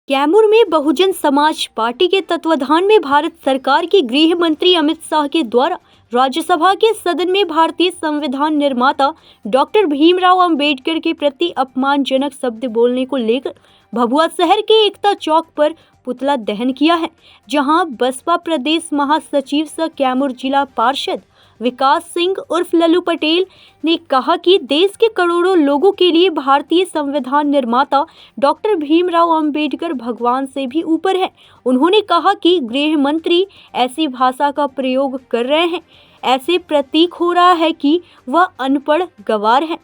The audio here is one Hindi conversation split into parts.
कैमूर में बहुजन समाज पार्टी के तत्वाधान में भारत सरकार के गृह मंत्री अमित शाह के द्वारा राज्यसभा के सदन में भारतीय संविधान निर्माता डॉक्टर भीमराव अंबेडकर के प्रति अपमानजनक शब्द बोलने को लेकर भभुआ शहर के एकता चौक पर पुतला दहन किया है, जहां बसपा प्रदेश महासचिव सह कैमूर जिला पार्षद विकास सिंह उर्फ लल्लू पटेल ने कहा कि देश के करोड़ों लोगों के लिए भारतीय संविधान निर्माता डॉक्टर भीमराव अंबेडकर भगवान से भी ऊपर है। उन्होंने कहा कि गृह मंत्री ऐसी भाषा का प्रयोग कर रहे हैं, ऐसे प्रतीक हो रहा है कि वह अनपढ़ गवार हैं,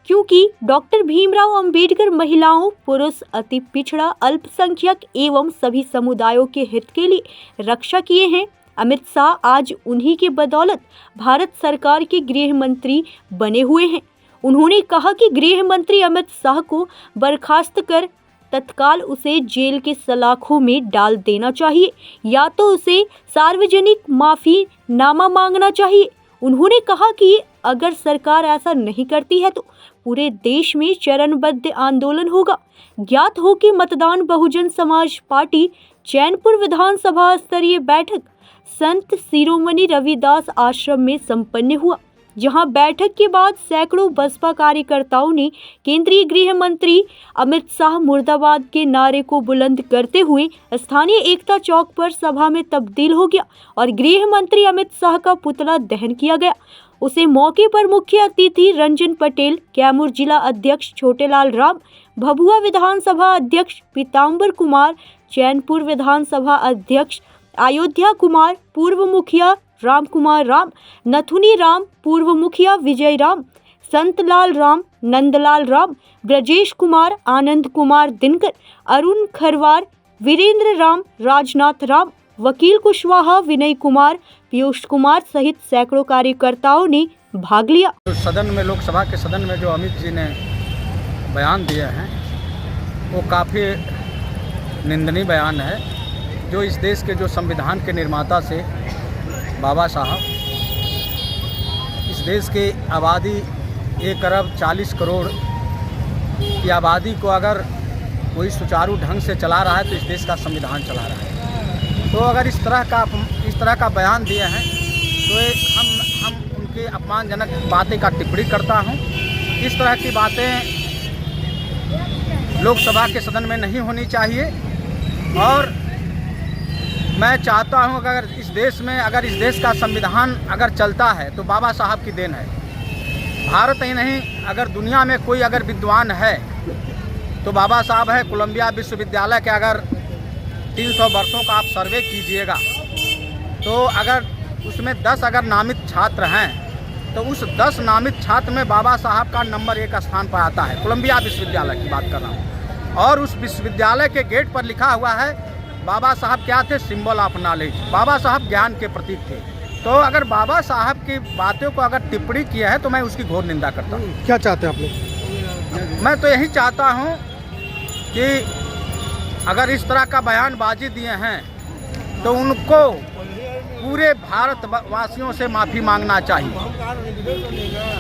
क्योंकि डॉक्टर भीमराव अंबेडकर महिलाओं, पुरुष, अति पिछड़ा, अल्पसंख्यक एवं सभी समुदायों के हित के लिए रक्षा किए हैं। अमित शाह आज उन्हीं के बदौलत भारत सरकार के गृह मंत्री बने हुए हैं। उन्होंने कहा कि गृह मंत्री अमित शाह को बर्खास्त कर तत्काल उसे जेल के सलाखों में डाल देना चाहिए या तो उसे सार्वजनिक माफी नामा मांगना चाहिए। उन्होंने कहा कि अगर सरकार ऐसा नहीं करती है तो पूरे देश में चरणबद्ध आंदोलन होगा। ज्ञात हो कि मतदान बहुजन समाज पार्टी चैनपुर विधानसभा स्तरीय बैठक संत शिरोमणि रविदास आश्रम में संपन्न हुआ, जहां बैठक के बाद सैकड़ों बसपा कार्यकर्ताओं ने केंद्रीय गृह मंत्री अमित शाह मुर्दाबाद के नारे को बुलंद करते हुए स्थानीय एकता चौक पर सभा में तब्दील हो गया और गृह मंत्री अमित शाह का पुतला दहन किया गया। उसे मौके पर मुख्य अतिथि रंजन पटेल, कैमूर जिला अध्यक्ष छोटेलाल राम, भभुआ विधानसभा अध्यक्ष पीताम्बर कुमार, चैनपुर विधानसभा अध्यक्ष अयोध्या कुमार, पूर्व मुखिया राम कुमार राम, नथुनी राम, पूर्व मुखिया विजय राम, संतलाल राम, नंदलाल राम, ब्रजेश कुमार, आनंद कुमार दिनकर, अरुण खरवार, वीरेंद्र राम, राजनाथ राम, वकील कुशवाहा, विनय कुमार, पीयूष कुमार सहित सैकड़ों कार्यकर्ताओं ने भाग लिया। सदन में, लोकसभा के सदन में जो अमित जी ने बयान दिए हैं वो काफ़ी निंदनीय बयान है। जो इस देश के जो संविधान के निर्माता से बाबा साहब, इस देश की आबादी 1 अरब 40 करोड़ की आबादी को अगर कोई सुचारू ढंग से चला रहा है तो इस देश का संविधान चला रहा है। तो अगर इस तरह का बयान दिए हैं तो हम उनके अपमानजनक बातें का टिप्पणी करता हूं। इस तरह की बातें लोकसभा के सदन में नहीं होनी चाहिए और मैं चाहता हूं अगर इस देश का संविधान अगर चलता है तो बाबा साहब की देन है। भारत ही नहीं, अगर दुनिया में कोई अगर विद्वान है तो बाबा साहब है। कोलंबिया विश्वविद्यालय के अगर 300 वर्षों का आप सर्वे कीजिएगा तो अगर उसमें 10 अगर नामित छात्र हैं तो उस 10 नामित छात्र में बाबा साहब का नंबर 1 स्थान पर आता है। कोलंबिया विश्वविद्यालय की बात कर रहा हूँ और उस विश्वविद्यालय के गेट पर लिखा हुआ है बाबा साहब क्या थे, सिंबल ऑफ नॉलेज। बाबा साहब ज्ञान के प्रतीक थे। तो अगर बाबा साहब की बातों को अगर टिप्पणी किया है तो मैं उसकी घोर निंदा करता हूँ। क्या चाहते हैं आप लोग? मैं तो यही चाहता हूँ कि अगर इस तरह का बयानबाजी दिए हैं तो उनको पूरे भारतवासियों से माफ़ी मांगना चाहिए।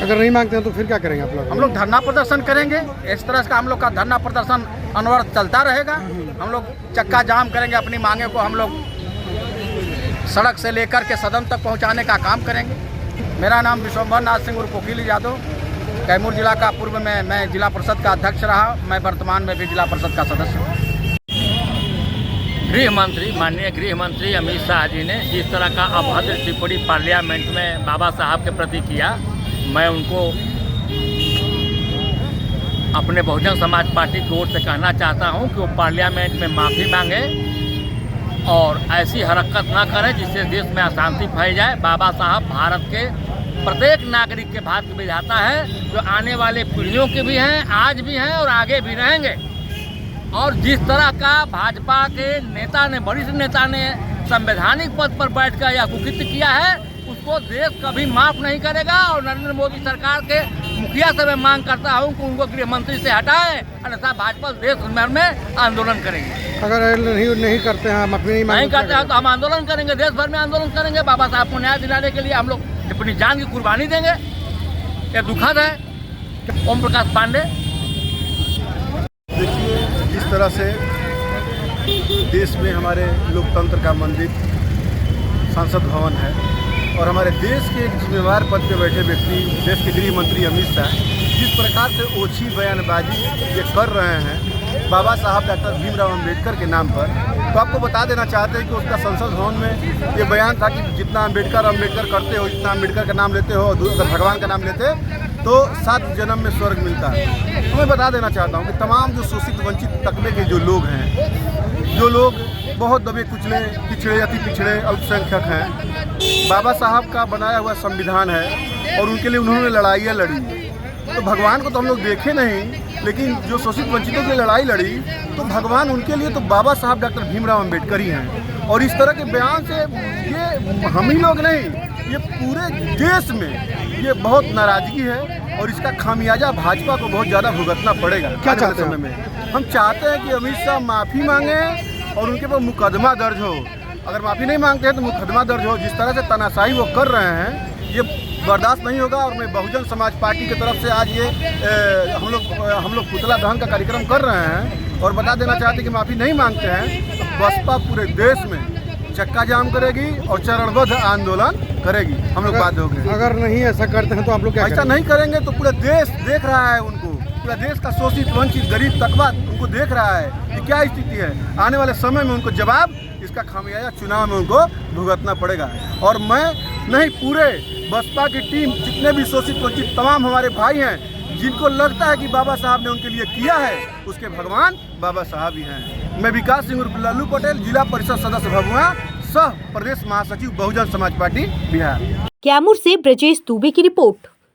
अगर नहीं मांगते हैं तो फिर क्या करेंगे आप लोग? हम लोग धरना प्रदर्शन करेंगे। इस तरह का हम लोग का धरना प्रदर्शन अनवरत चलता रहेगा। हम लोग चक्का जाम करेंगे, अपनी मांगे को हम लोग सड़क से लेकर के सदन तक पहुंचाने का काम करेंगे। मेरा नाम विश्वंभर नाथ सिंह उर्फ वकील यादव, कैमूर जिला का पूर्व में मैं जिला परिषद का अध्यक्ष रहा। मैं वर्तमान में भी जिला परिषद का सदस्य हूँ। माननीय गृह मंत्री अमित शाह जी ने जिस तरह का अभद्र टिप्पणी पार्लियामेंट में बाबा साहब के प्रति किया, मैं उनको अपने बहुजन समाज पार्टी की ओर से कहना चाहता हूं कि वो पार्लियामेंट में माफ़ी मांगे और ऐसी हरकत ना करें जिससे देश में अशांति फैल जाए। बाबा साहब भारत के प्रत्येक नागरिक के भाग्य विधाता है, जो आने वाले पीढ़ियों के भी हैं, आज भी हैं और आगे भी रहेंगे। और जिस तरह का भाजपा के नेता ने, वरिष्ठ नेता ने संवैधानिक पद पर बैठकर यह कुकृत्य किया है, उसको देश कभी माफ़ नहीं करेगा। और नरेंद्र मोदी सरकार के मुखिया से मैं मांग करता हूं कि उनको गृह मंत्री से हटाएं, अन्यथा भाजपा देश भर में आंदोलन करेंगे। अगर नहीं करते हैं, हम अपनी नहीं करते हैं तो हम आंदोलन करेंगे, देश भर में आंदोलन करेंगे। बाबा साहब को न्याय दिलाने के लिए हम लोग अपनी जान की कुर्बानी देंगे। ये दुखद है। ओम प्रकाश पांडे। देखिए, जिस तरह से देश में हमारे लोकतंत्र का मंदिर संसद भवन है और हमारे देश के एक जिम्मेवार पद पे बैठे व्यक्ति देश के गृह मंत्री अमित शाह जिस प्रकार से ओछी बयानबाजी ये कर रहे हैं बाबा साहब डॉक्टर भीमराव अम्बेडकर के नाम पर, तो आपको बता देना चाहते हैं कि उसका संसद भवन में ये बयान था कि जितना अम्बेडकर करते हो, जितना अम्बेडकर का नाम लेते हो, अगर भगवान का नाम लेते तो 7 जन्म में स्वर्ग मिलता है। तो मैं बता देना चाहता हूँ कि तमाम जो शोषित वंचित तबके के जो लोग हैं, जो लोग बहुत दबे कुचले, पिछड़े, अति पिछड़े, अल्पसंख्यक हैं, बाबा साहब का बनाया हुआ संविधान है और उनके लिए उन्होंने लड़ाइयाँ लड़ी। तो भगवान को तो हम लोग देखे नहीं, लेकिन जो शोषित वंचितों की लड़ाई लड़ी तो भगवान उनके लिए तो बाबा साहब डॉक्टर भीमराव अम्बेडकर ही हैं। और इस तरह के बयान से ये हम ही लोग नहीं, ये पूरे देश में ये बहुत नाराजगी है और इसका खामियाजा भाजपा को बहुत ज़्यादा भुगतना पड़ेगा। क्या चाहते हैं समय में हम चाहते हैं कि अमित शाह माफ़ी मांगे और उनके पर मुकदमा दर्ज हो। अगर माफ़ी नहीं मांगते हैं तो मुकदमा दर्ज हो। जिस तरह से तानाशाही वो कर रहे हैं ये बर्दाश्त नहीं होगा। और मैं बहुजन समाज पार्टी की तरफ से आज ये हम लोग पुतला दहन का कार्यक्रम कर रहे हैं और बता देना चाहते हैं कि माफ़ी नहीं मांगते हैं तो बसपा पूरे देश में चक्का जाम करेगी और चरणबद्ध आंदोलन करेगी। हम लोग बात हो गए। अगर नहीं ऐसा करते हैं तो आप लोग क्या ऐसा करेंगे? नहीं करेंगे तो पूरा देश देख रहा है उनको, पूरा देश का शोषित वंचित गरीब तबका उनको देख रहा है कि क्या स्थिति है। आने वाले समय में उनको जवाब इसका खामियाजा चुनाव में उनको भुगतना पड़ेगा। और मैं नहीं, पूरे बसपा की टीम, जितने भी शोषित वंचित तमाम हमारे भाई हैं जिनको लगता है कि बाबा साहब ने उनके लिए किया है, उसके भगवान बाबा साहब ही हैं। मैं विकास सिंह उर्फ लल्लू पटेल, जिला परिषद सदस्य भभुआ, सह प्रदेश महासचिव बहुजन समाज पार्टी बिहार। कैमूर से ब्रजेश दुबे की रिपोर्ट।